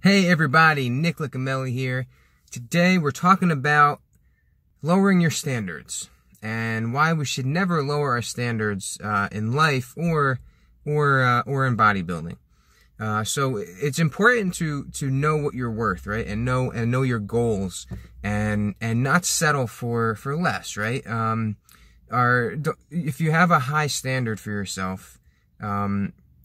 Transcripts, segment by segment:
Hey everybody, Licameli here. Today we're talking about lowering your standards and why we should never lower our standards in life or in bodybuilding. So it's important to know what you're worth, right? And know your goals and not settle for less, right? If you have a high standard for yourself,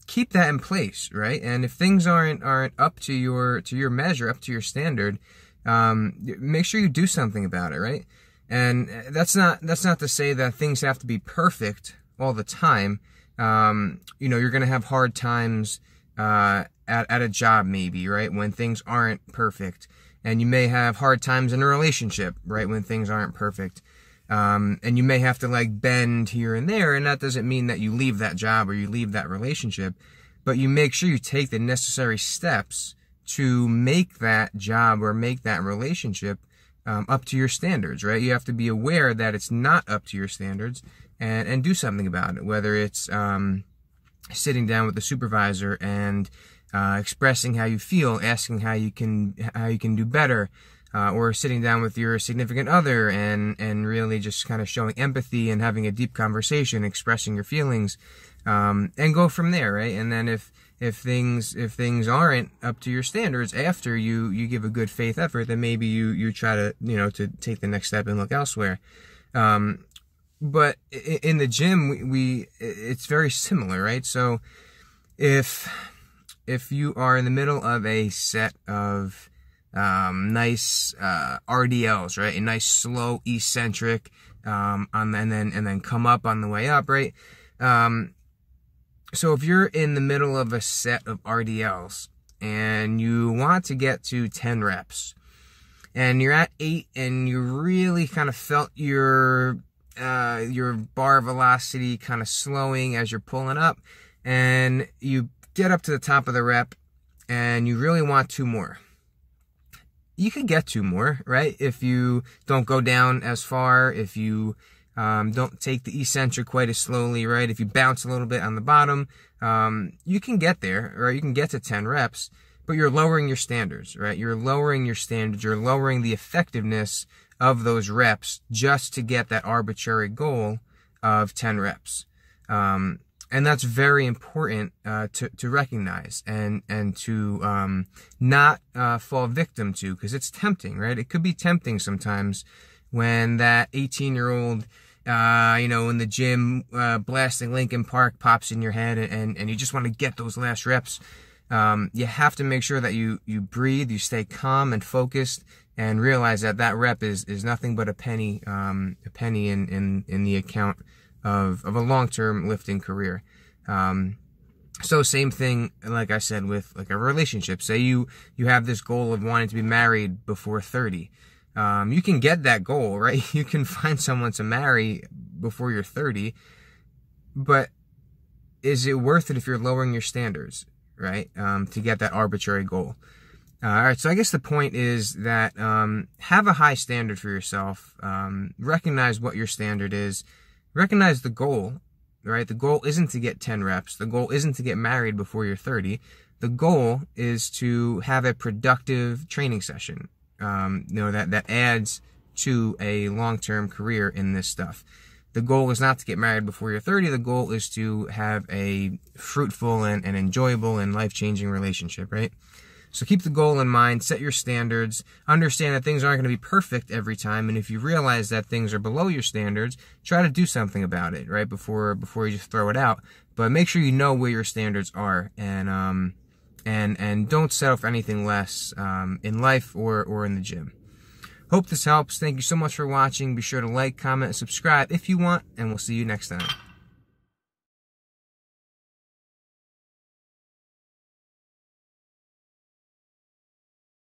keep that in place, right? And if things aren't up to your measure, up to your standard, make sure you do something about it, right? And that's not to say that things have to be perfect all the time. You're gonna have hard times at a job, maybe, right, when things aren't perfect, and you may have hard times in a relationship, right, when things aren't perfect. And you may have to like bend here and there, and that doesn't mean that you leave that job or you leave that relationship, but you make sure you take the necessary steps to make that job or make that relationship up to your standards, right? You have to be aware that it's not up to your standards and do something about it, whether it's sitting down with the supervisor and expressing how you feel, asking how you can do better, or sitting down with your significant other and really just kind of showing empathy and having a deep conversation, expressing your feelings, and go from there, right? And then if things aren't up to your standards after you give a good faith effort, then maybe you try to to take the next step and look elsewhere. But in the gym, it's very similar, right? So if you are in the middle of a set of nice RDLs, right? A nice slow eccentric, and then come up on the way up, right? So if you're in the middle of a set of RDLs and you want to get to 10 reps and you're at 8 and you really kind of felt your bar velocity kind of slowing as you're pulling up, and you get up to the top of the rep and you really want 2 more. You can get 2 more, right? If you don't go down as far, if you don't take the eccentric quite as slowly, right? If you bounce a little bit on the bottom, you can get there, right? You can get to 10 reps, but you're lowering your standards, right? You're lowering your standards. You're lowering the effectiveness of those reps just to get that arbitrary goal of 10 reps. And that's very important to recognize and to not fall victim to, because it's tempting, right? It could be tempting sometimes when that 18-year-old, in the gym blasting Linkin Park pops in your head, and you just want to get those last reps. You have to make sure that you breathe, you stay calm and focused, and realize that rep is nothing but a penny in the account of a long-term lifting career. So same thing, like I said, with like a relationship. Say you have this goal of wanting to be married before 30. You can get that goal, right? You can find someone to marry before you're 30, but is it worth it if you're lowering your standards, right? To get that arbitrary goal. All right, so I guess the point is that have a high standard for yourself. Recognize what your standard is. Recognize the goal, right? The goal isn't to get 10 reps. The goal isn't to get married before you're 30. The goal is to have a productive training session, that adds to a long-term career in this stuff. The goal is not to get married before you're 30. The goal is to have a fruitful and enjoyable and life-changing relationship, right? So keep the goal in mind, set your standards, understand that things aren't going to be perfect every time, and if you realize that things are below your standards, try to do something about it, right, before you just throw it out. But make sure you know where your standards are, and don't settle for anything less in life or in the gym. Hope this helps. Thank you so much for watching. Be sure to like, comment, and subscribe if you want, and we'll see you next time.